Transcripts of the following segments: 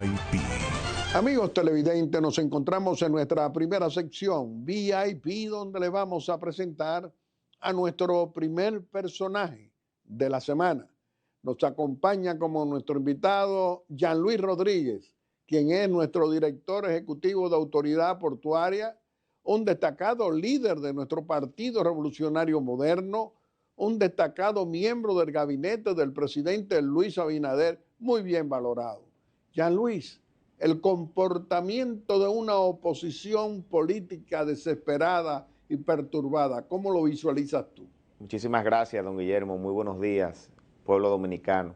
VIP. Amigos televidentes, nos encontramos en nuestra primera sección VIP, donde le vamos a presentar a nuestro primer personaje de la semana. Nos acompaña como nuestro invitado Jean Luis Rodríguez, quien es nuestro director ejecutivo de Autoridad Portuaria, un destacado líder de nuestro Partido Revolucionario Moderno, un destacado miembro del gabinete del presidente Luis Abinader, muy bien valorado. Jean Luis, el comportamiento de una oposición política desesperada y perturbada, ¿cómo lo visualizas tú? Muchísimas gracias, don Guillermo. Muy buenos días, pueblo dominicano.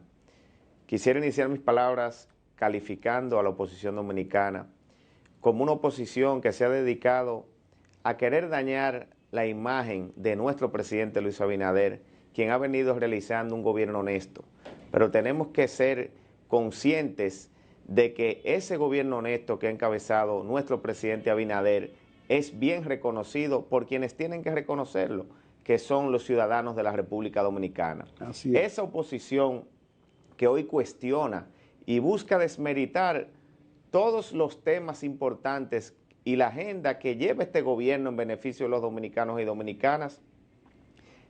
Quisiera iniciar mis palabras calificando a la oposición dominicana como una oposición que se ha dedicado a querer dañar la imagen de nuestro presidente Luis Abinader, quien ha venido realizando un gobierno honesto. Pero tenemos que ser conscientes de que ese gobierno honesto que ha encabezado nuestro presidente Abinader es bien reconocido por quienes tienen que reconocerlo, que son los ciudadanos de la República Dominicana. Así es. Esa oposición que hoy cuestiona y busca desmeritar todos los temas importantes y la agenda que lleva este gobierno en beneficio de los dominicanos y dominicanas,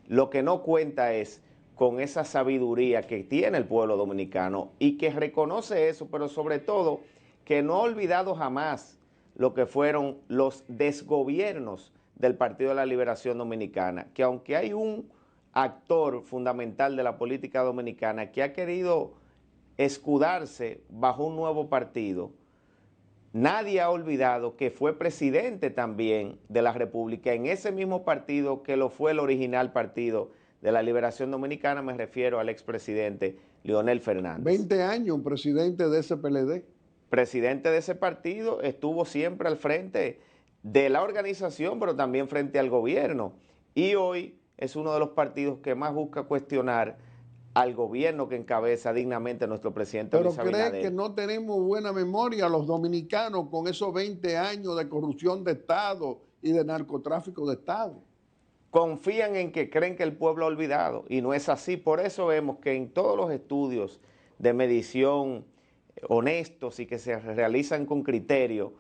lo que no cuenta es con esa sabiduría que tiene el pueblo dominicano y que reconoce eso, pero sobre todo que no ha olvidado jamás lo que fueron los desgobiernos del Partido de la Liberación Dominicana, que aunque hay un actor fundamental de la política dominicana que ha querido escudarse bajo un nuevo partido, nadie ha olvidado que fue presidente también de la República en ese mismo partido que lo fue el original Partido de la Liberación Dominicana, me refiero al expresidente Leonel Fernández. 20 años presidente de ese PLD. Presidente de ese partido, estuvo siempre al frente de la organización, pero también frente al gobierno. Y hoy es uno de los partidos que más busca cuestionar al gobierno que encabeza dignamente nuestro presidente Pero Luis Abinader. ¿cree que no tenemos buena memoria los dominicanos con esos 20 años de corrupción de Estado y de narcotráfico de Estado? Confían en que creen que el pueblo ha olvidado y no es así. Por eso vemos que en todos los estudios de medición honestos y que se realizan con criterio,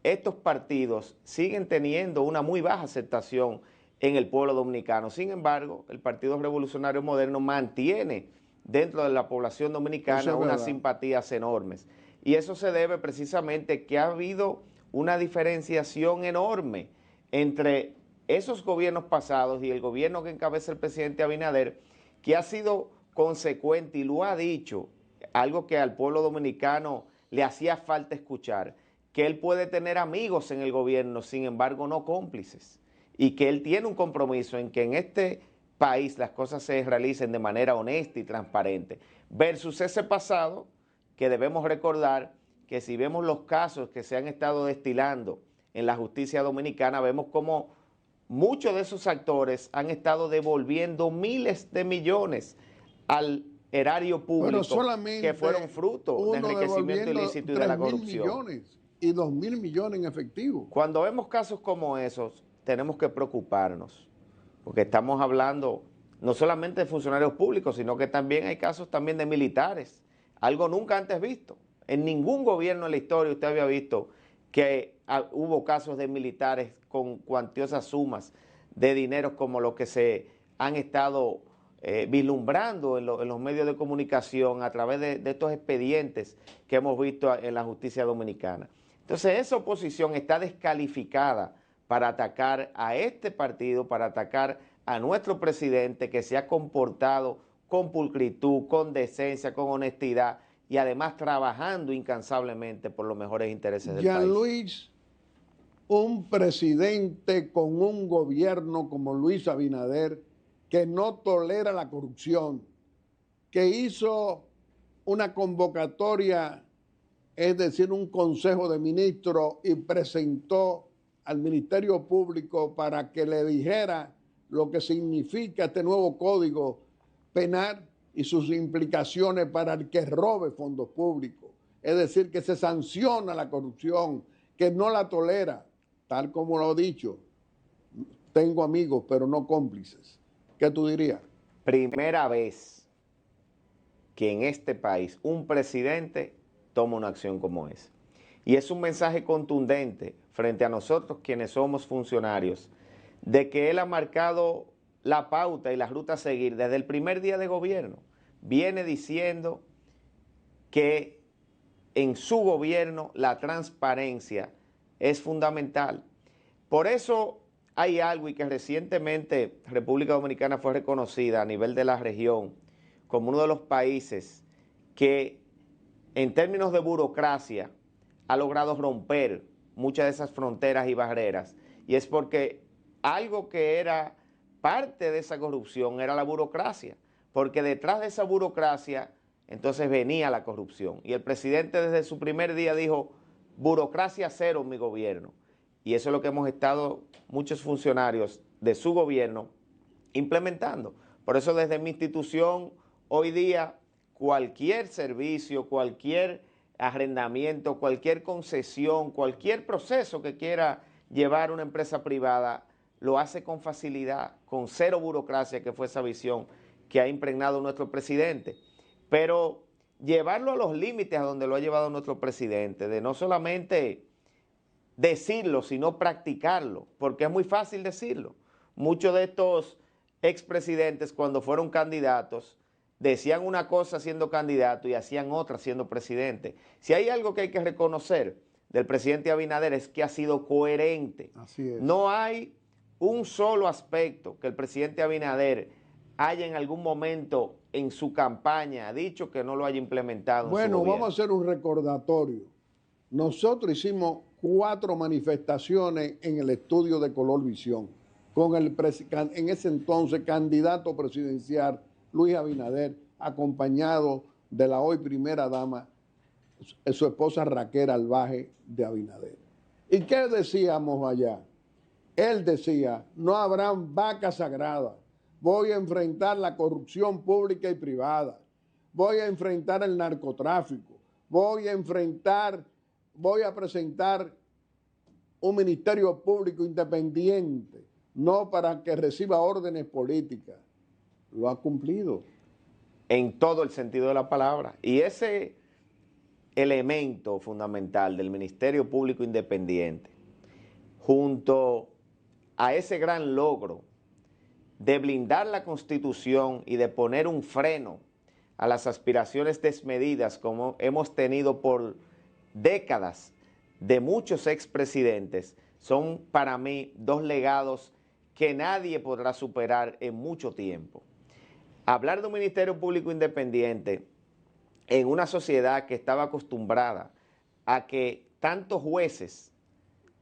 estos partidos siguen teniendo una muy baja aceptación en el pueblo dominicano. Sin embargo, el Partido Revolucionario Moderno mantiene dentro de la población dominicana unas simpatías enormes. Y eso se debe precisamente que ha habido una diferenciación enorme entre esos gobiernos pasados y el gobierno que encabeza el presidente Abinader, que ha sido consecuente y lo ha dicho, algo que al pueblo dominicano le hacía falta escuchar, que él puede tener amigos en el gobierno, sin embargo no cómplices, y que él tiene un compromiso en que en este país las cosas se realicen de manera honesta y transparente, versus ese pasado que debemos recordar que si vemos los casos que se han estado destilando en la justicia dominicana, vemos como muchos de esos actores han estado devolviendo miles de millones al erario público que fueron fruto de enriquecimiento ilícito y de la corrupción. Millones y 2.000 millones en efectivo. Cuando vemos casos como esos, tenemos que preocuparnos, porque estamos hablando no solamente de funcionarios públicos, sino que también hay casos también de militares, algo nunca antes visto. En ningún gobierno en la historia usted había visto que hubo casos de militares con cuantiosas sumas de dinero como lo que se han estado vislumbrando en los medios de comunicación a través de estos expedientes que hemos visto en la justicia dominicana. Entonces esa oposición está descalificada para atacar a este partido, para atacar a nuestro presidente que se ha comportado con pulcritud, con decencia, con honestidad y además trabajando incansablemente por los mejores intereses del país. Jean Luis, un presidente con un gobierno como Luis Abinader, que no tolera la corrupción, que hizo una convocatoria, es decir, un consejo de ministros y presentó al Ministerio Público para que le dijera lo que significa este nuevo código penal y sus implicaciones para el que robe fondos públicos. Es decir, que se sanciona la corrupción, que no la tolera, tal como lo he dicho. Tengo amigos, pero no cómplices. ¿Qué tú dirías? Primera vez que en este país un presidente toma una acción como esa. Y es un mensaje contundente frente a nosotros quienes somos funcionarios, de que él ha marcado la pauta y la ruta a seguir desde el primer día de gobierno. Viene diciendo que en su gobierno la transparencia es fundamental. Por eso hay algo, y que recientemente República Dominicana fue reconocida a nivel de la región como uno de los países que en términos de burocracia ha logrado romper muchas de esas fronteras y barreras, y es porque algo que era parte de esa corrupción era la burocracia, porque detrás de esa burocracia entonces venía la corrupción, y el presidente desde su primer día dijo: burocracia cero en mi gobierno, y eso es lo que hemos estado muchos funcionarios de su gobierno implementando. Por eso desde mi institución hoy día cualquier servicio, cualquier arrendamiento, cualquier concesión, cualquier proceso que quiera llevar una empresa privada, lo hace con facilidad, con cero burocracia, que fue esa visión que ha impregnado nuestro presidente. Pero llevarlo a los límites a donde lo ha llevado nuestro presidente, de no solamente decirlo, sino practicarlo, porque es muy fácil decirlo. Muchos de estos expresidentes, cuando fueron candidatos, decían una cosa siendo candidato y hacían otra siendo presidente. Si hay algo que hay que reconocer del presidente Abinader es que ha sido coherente. Así es. No hay un solo aspecto que el presidente Abinader haya en algún momento en su campaña dicho que no lo haya implementado. Bueno, vamos a hacer un recordatorio. Nosotros hicimos 4 manifestaciones en el estudio de Color Visión con el en ese entonces candidato presidencial Luis Abinader, acompañado de la hoy primera dama, su esposa Raquel Albaje de Abinader. ¿Y qué decíamos allá? Él decía: no habrán vacas sagradas, voy a enfrentar la corrupción pública y privada, voy a enfrentar el narcotráfico, voy a presentar un ministerio público independiente, no para que reciba órdenes políticas. Lo ha cumplido. En todo el sentido de la palabra. Y ese elemento fundamental del Ministerio Público Independiente, junto a ese gran logro de blindar la Constitución y de poner un freno a las aspiraciones desmedidas como hemos tenido por décadas de muchos expresidentes, son para mí 2 legados que nadie podrá superar en mucho tiempo. Hablar de un Ministerio Público Independiente en una sociedad que estaba acostumbrada a que tantos jueces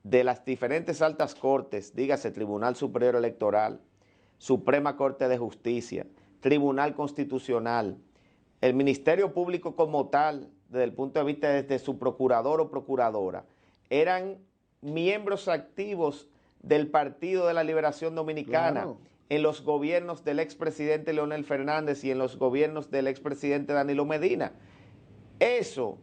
de las diferentes altas cortes, dígase Tribunal Superior Electoral, Suprema Corte de Justicia, Tribunal Constitucional, el Ministerio Público como tal, desde el punto de vista de su procurador o procuradora, eran miembros activos del Partido de la Liberación Dominicana, claro, en los gobiernos del expresidente Leonel Fernández y en los gobiernos del expresidente Danilo Medina. Eso,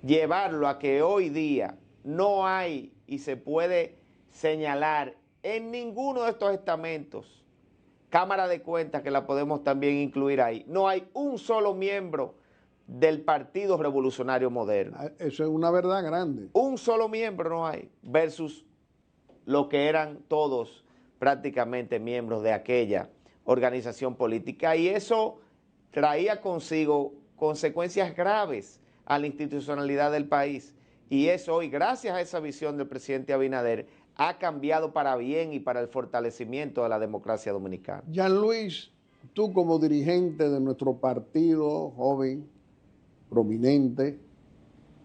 llevarlo a que hoy día no hay y se puede señalar en ninguno de estos estamentos, Cámara de Cuentas, que la podemos también incluir ahí, no hay un solo miembro del Partido Revolucionario Moderno. Eso es una verdad grande. Un solo miembro no hay, versus lo que eran todos prácticamente miembros de aquella organización política, y eso traía consigo consecuencias graves a la institucionalidad del país, y eso hoy, gracias a esa visión del presidente Abinader, ha cambiado para bien y para el fortalecimiento de la democracia dominicana. Jean Luis, tú como dirigente de nuestro partido, joven, prominente,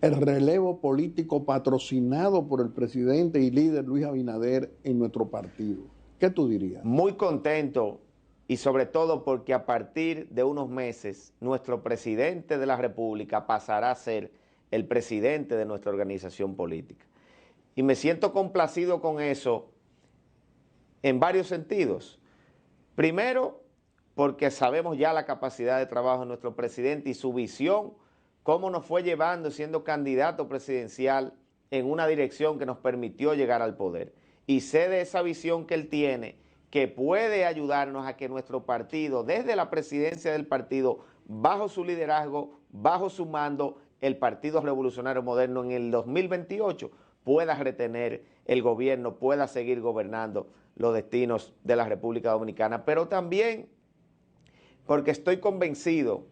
el relevo político patrocinado por el presidente y líder Luis Abinader en nuestro partido, ¿qué tú dirías? Muy contento, y sobre todo porque a partir de unos meses nuestro presidente de la República pasará a ser el presidente de nuestra organización política. Y me siento complacido con eso en varios sentidos. Primero, porque sabemos ya la capacidad de trabajo de nuestro presidente y su visión, cómo nos fue llevando siendo candidato presidencial en una dirección que nos permitió llegar al poder. Y sé de esa visión que él tiene, que puede ayudarnos a que nuestro partido, desde la presidencia del partido, bajo su liderazgo, bajo su mando, el Partido Revolucionario Moderno en el 2028 pueda retener el gobierno, pueda seguir gobernando los destinos de la República Dominicana, pero también porque estoy convencido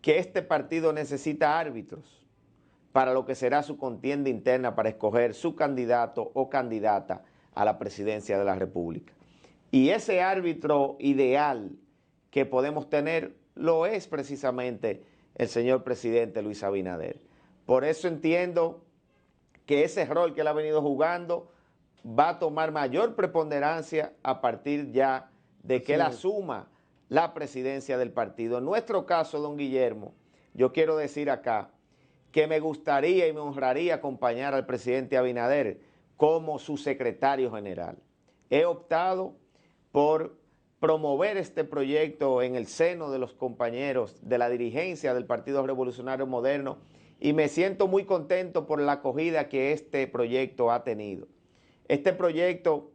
que este partido necesita árbitros para lo que será su contienda interna para escoger su candidato o candidata a la presidencia de la República. Y ese árbitro ideal que podemos tener lo es precisamente el señor presidente Luis Abinader. Por eso entiendo que ese rol que él ha venido jugando va a tomar mayor preponderancia a partir ya de que él asuma la presidencia del partido. En nuestro caso, don Guillermo, yo quiero decir acá que me gustaría y me honraría acompañar al presidente Abinader como su secretario general. He optado por promover este proyecto en el seno de los compañeros de la dirigencia del Partido Revolucionario Moderno y me siento muy contento por la acogida que este proyecto ha tenido. Este proyecto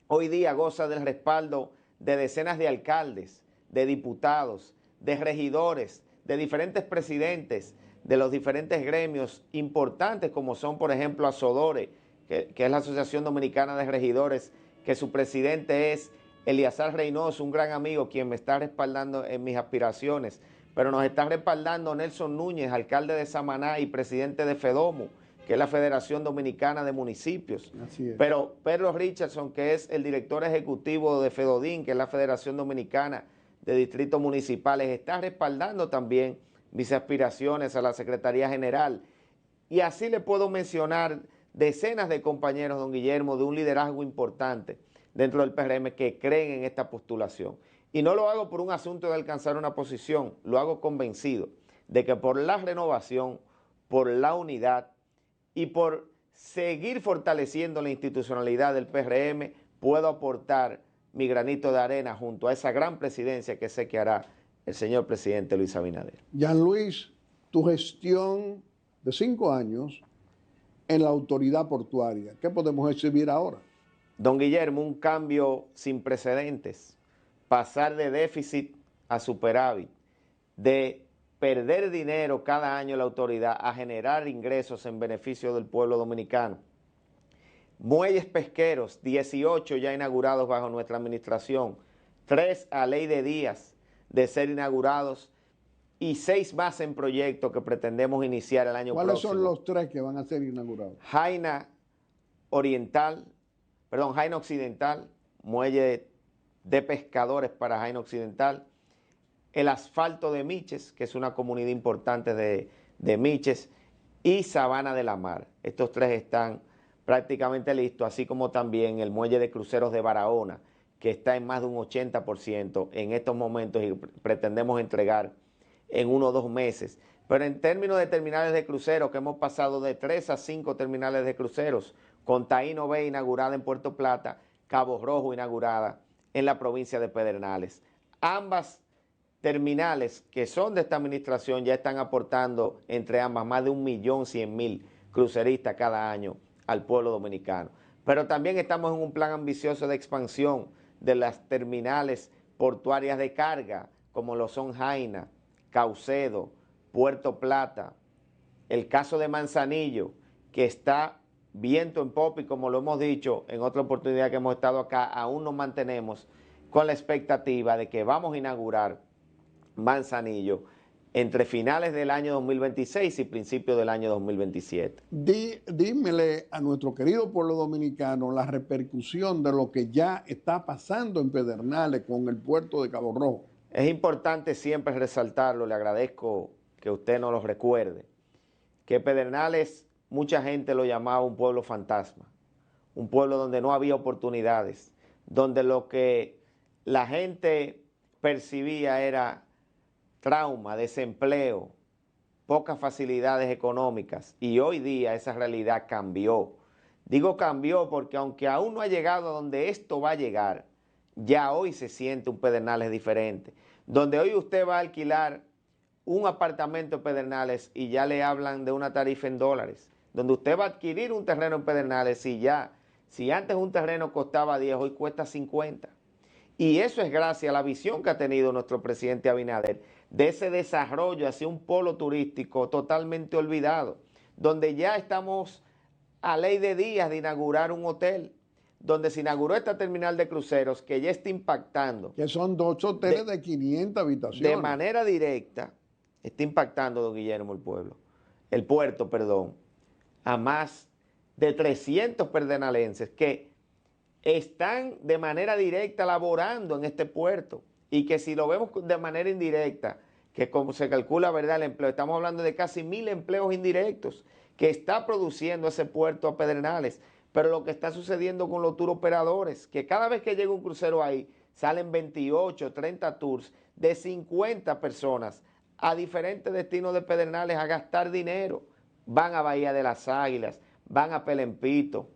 hoy día goza del respaldo de decenas de alcaldes, de diputados, de regidores, de diferentes presidentes, de los diferentes gremios importantes como son, por ejemplo, ASODORE, que es la Asociación Dominicana de Regidores, que su presidente es Eliazar Reynoso, un gran amigo, quien me está respaldando en mis aspiraciones, pero nos está respaldando Nelson Núñez, alcalde de Samaná y presidente de FEDOMU, que es la Federación Dominicana de Municipios. Así es. Pero Pedro Richardson, que es el director ejecutivo de FEDODIN, que es la Federación Dominicana de Distritos Municipales, está respaldando también mis aspiraciones a la Secretaría General. Y así le puedo mencionar decenas de compañeros, don Guillermo, de un liderazgo importante dentro del PRM que creen en esta postulación. Y no lo hago por un asunto de alcanzar una posición, lo hago convencido de que por la renovación, por la unidad y por seguir fortaleciendo la institucionalidad del PRM, puedo aportar mi granito de arena junto a esa gran presidencia que sé que hará el señor presidente Luis Abinader. Jean Luis, tu gestión de 5 años en la autoridad portuaria, ¿qué podemos exhibir ahora? Don Guillermo, un cambio sin precedentes, pasar de déficit a superávit, de perder dinero cada año la autoridad a generar ingresos en beneficio del pueblo dominicano. Muelles pesqueros, 18 ya inaugurados bajo nuestra administración, 3 a ley de días de ser inaugurados y 6 más en proyecto que pretendemos iniciar el año próximo. ¿Cuáles son los 3 que van a ser inaugurados? Jaina Occidental, muelle de pescadores para Jaina Occidental, el asfalto de Miches, que es una comunidad importante de Miches, y Sabana de la Mar. Estos 3 están prácticamente listos, así como también el muelle de cruceros de Barahona, que está en más de un 80% en estos momentos y pretendemos entregar en 1 o 2 meses. Pero en términos de terminales de cruceros, que hemos pasado de 3 a 5 terminales de cruceros, con Taíno Bay inaugurada en Puerto Plata, Cabo Rojo inaugurada en la provincia de Pedernales. Ambas terminales que son de esta administración ya están aportando entre ambas más de 1.100.000 cruceristas cada año al pueblo dominicano. Pero también estamos en un plan ambicioso de expansión de las terminales portuarias de carga, como lo son Jaina, Caucedo, Puerto Plata, el caso de Manzanillo, que está viento en popa y como lo hemos dicho en otra oportunidad que hemos estado acá, aún nos mantenemos con la expectativa de que vamos a inaugurar Manzanillo entre finales del año 2026 y principios del año 2027. Dímele a nuestro querido pueblo dominicano la repercusión de lo que ya está pasando en Pedernales con el puerto de Cabo Rojo. Es importante siempre resaltarlo, le agradezco que usted nos lo recuerde, que Pedernales mucha gente lo llamaba un pueblo fantasma, un pueblo donde no había oportunidades, donde lo que la gente percibía era trauma, desempleo, pocas facilidades económicas, y hoy día esa realidad cambió. Digo cambió porque aunque aún no ha llegado a donde esto va a llegar, ya hoy se siente un Pedernales diferente, donde hoy usted va a alquilar un apartamento en Pedernales y ya le hablan de una tarifa en dólares, donde usted va a adquirir un terreno en Pedernales y ya, si antes un terreno costaba 10, hoy cuesta 50. Y eso es gracias a la visión que ha tenido nuestro presidente Abinader de ese desarrollo hacia un polo turístico totalmente olvidado, donde ya estamos a ley de días de inaugurar un hotel, donde se inauguró esta terminal de cruceros que ya está impactando. Que son 2 hoteles de 500 habitaciones. De manera directa, está impactando, don Guillermo, el puerto, perdón, a más de 300 perdenalenses que están de manera directa laborando en este puerto y que si lo vemos de manera indirecta, que como se calcula, ¿verdad?, el empleo, estamos hablando de casi 1000 empleos indirectos que está produciendo ese puerto a Pedernales. Pero lo que está sucediendo con los tour operadores, que cada vez que llega un crucero ahí, salen 28, 30 tours de 50 personas a diferentes destinos de Pedernales a gastar dinero. Van a Bahía de las Águilas, van a Pelempito,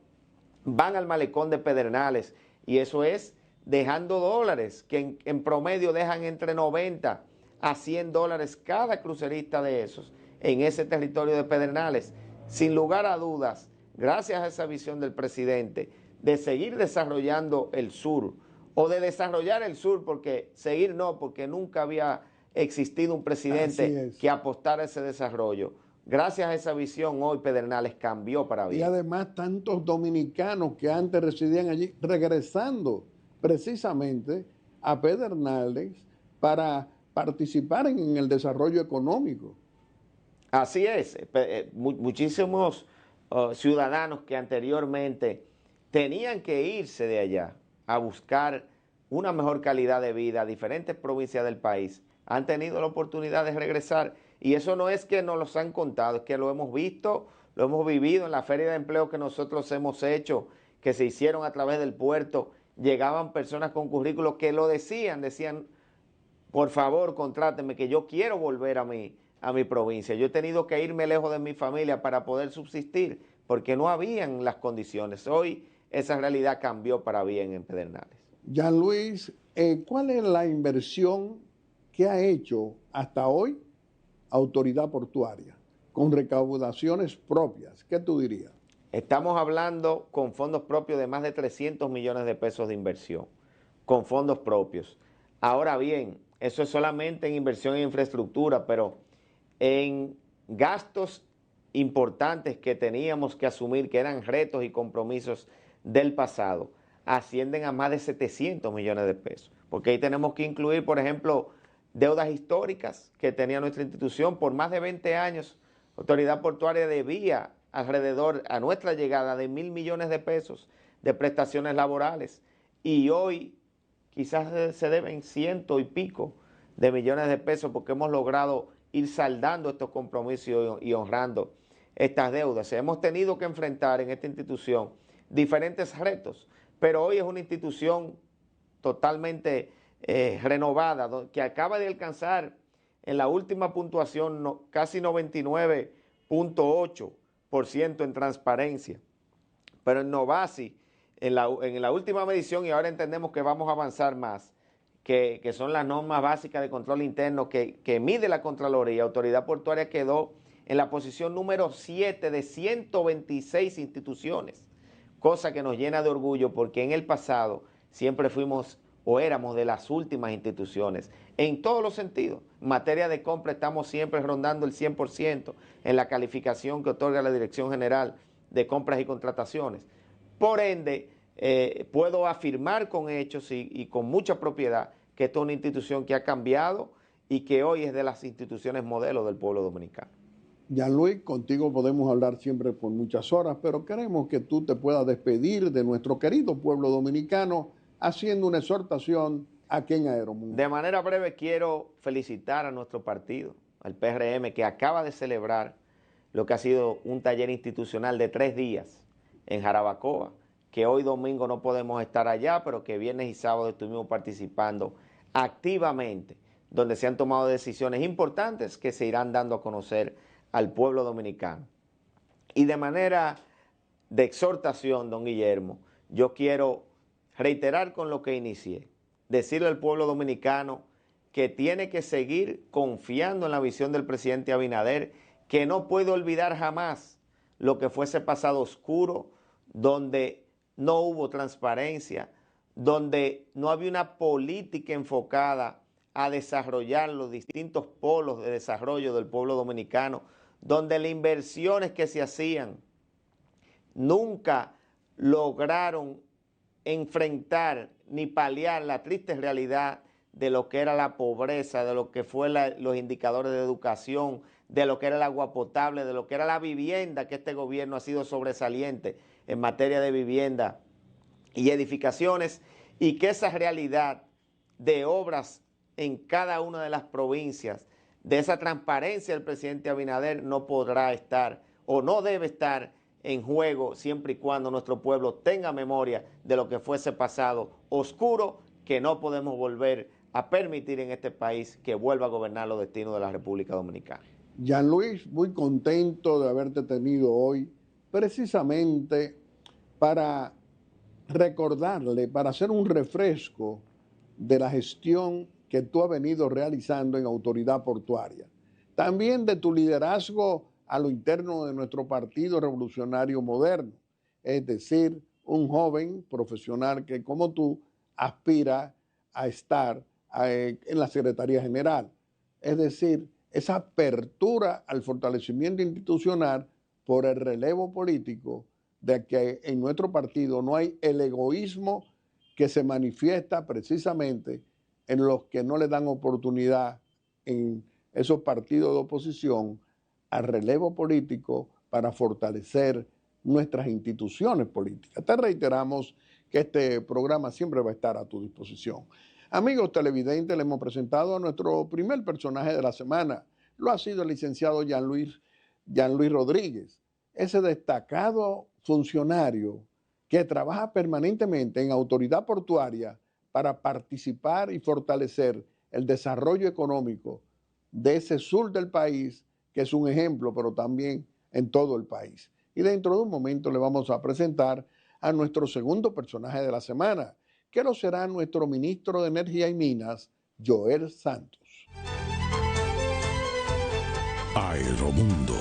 van al malecón de Pedernales, y eso es dejando dólares, que en promedio dejan entre 90 a 100 dólares cada crucerista de esos en ese territorio de Pedernales. Sin lugar a dudas, gracias a esa visión del presidente de seguir desarrollando el sur, o de desarrollar el sur, porque seguir no, porque nunca había existido un presidente que apostara a ese desarrollo. Gracias a esa visión, hoy Pedernales cambió para bien. Y además tantos dominicanos que antes residían allí, regresando precisamente a Pedernales para participar en el desarrollo económico. Así es, muchísimos ciudadanos que anteriormente tenían que irse de allá a buscar una mejor calidad de vida a diferentes provincias del país, han tenido la oportunidad de regresar, y eso no es que nos los han contado, es que lo hemos visto, lo hemos vivido en la feria de empleo que nosotros hemos hecho, que se hicieron a través del puerto. Llegaban personas con currículos que lo decían, por favor, contráteme, que yo quiero volver a mi provincia. Yo he tenido que irme lejos de mi familia para poder subsistir, porque no habían las condiciones. Hoy esa realidad cambió para bien en Pedernales. Jean Luis, ¿cuál es la inversión que ha hecho hasta hoy Autoridad Portuaria con recaudaciones propias? ¿Qué tú dirías? Estamos hablando con fondos propios de más de 300 millones de pesos de inversión, con fondos propios. Ahora bien, eso es solamente en inversión en infraestructura, pero en gastos importantes que teníamos que asumir, que eran retos y compromisos del pasado, ascienden a más de 700 millones de pesos. Porque ahí tenemos que incluir, por ejemplo, deudas históricas que tenía nuestra institución. Por más de 20 años, Autoridad Portuaria debía alrededor, a nuestra llegada, de 1.000 millones de pesos de prestaciones laborales, y hoy quizás se deben 100 y pico de millones de pesos, porque hemos logrado ir saldando estos compromisos y honrando estas deudas. Hemos tenido que enfrentar en esta institución diferentes retos, pero hoy es una institución totalmente renovada, que acaba de alcanzar en la última puntuación casi 99.8% en transparencia. Pero en Novasi, en la última medición, y ahora entendemos que vamos a avanzar más, que son las normas básicas de control interno que mide la Contraloría, Autoridad Portuaria quedó en la posición número 7 de 126 instituciones, cosa que nos llena de orgullo, porque en el pasado siempre fuimos o éramos de las últimas instituciones, en todos los sentidos. En materia de compra estamos siempre rondando el 100% en la calificación que otorga la Dirección General de Compras y Contrataciones. Por ende, puedo afirmar con hechos y con mucha propiedad que esta es una institución que ha cambiado y que hoy es de las instituciones modelo del pueblo dominicano. Jean Luis, contigo podemos hablar siempre por muchas horas, pero queremos que tú te puedas despedir de nuestro querido pueblo dominicano haciendo una exhortación aquí en Aeromundo. De manera breve, quiero felicitar a nuestro partido, al PRM, que acaba de celebrar lo que ha sido un taller institucional de 3 días en Jarabacoa, que hoy domingo no podemos estar allá, pero que viernes y sábado estuvimos participando activamente, donde se han tomado decisiones importantes que se irán dando a conocer al pueblo dominicano. Y de manera de exhortación, don Guillermo, yo quiero reiterar con lo que inicié, decirle al pueblo dominicano que tiene que seguir confiando en la visión del presidente Abinader, que no puede olvidar jamás lo que fue ese pasado oscuro, donde no hubo transparencia, donde no había una política enfocada a desarrollar los distintos polos de desarrollo del pueblo dominicano, donde las inversiones que se hacían nunca lograron enfrentar ni paliar la triste realidad de lo que era la pobreza, de lo que fue los indicadores de educación, de lo que era el agua potable, de lo que era la vivienda, que este gobierno ha sido sobresaliente en materia de vivienda y edificaciones, y que esa realidad de obras en cada una de las provincias, de esa transparencia del presidente Abinader, no podrá estar o no debe estar en juego siempre y cuando nuestro pueblo tenga memoria de lo que fue ese pasado oscuro que no podemos volver a permitir en este país que vuelva a gobernar los destinos de la República Dominicana. Jean Luis, muy contento de haberte tenido hoy, precisamente para recordarle, para hacer un refresco de la gestión que tú has venido realizando en Autoridad Portuaria. También de tu liderazgo a lo interno de nuestro Partido Revolucionario Moderno, es decir, un joven profesional que como tú aspira a estar en la Secretaría General. Es decir, esa apertura al fortalecimiento institucional por el relevo político de que en nuestro partido no hay el egoísmo que se manifiesta precisamente en los que no le dan oportunidad en esos partidos de oposición al relevo político para fortalecer nuestras instituciones políticas. Te reiteramos que este programa siempre va a estar a tu disposición. Amigos televidentes, le hemos presentado a nuestro primer personaje de la semana. Lo ha sido el licenciado Jean Luis Rodríguez, ese destacado funcionario que trabaja permanentemente en Autoridad Portuaria para participar y fortalecer el desarrollo económico de ese sur del país, que es un ejemplo, pero también en todo el país. Y dentro de un momento le vamos a presentar a nuestro segundo personaje de la semana, que lo será nuestro ministro de Energía y Minas, Joel Santos. Aeromundo.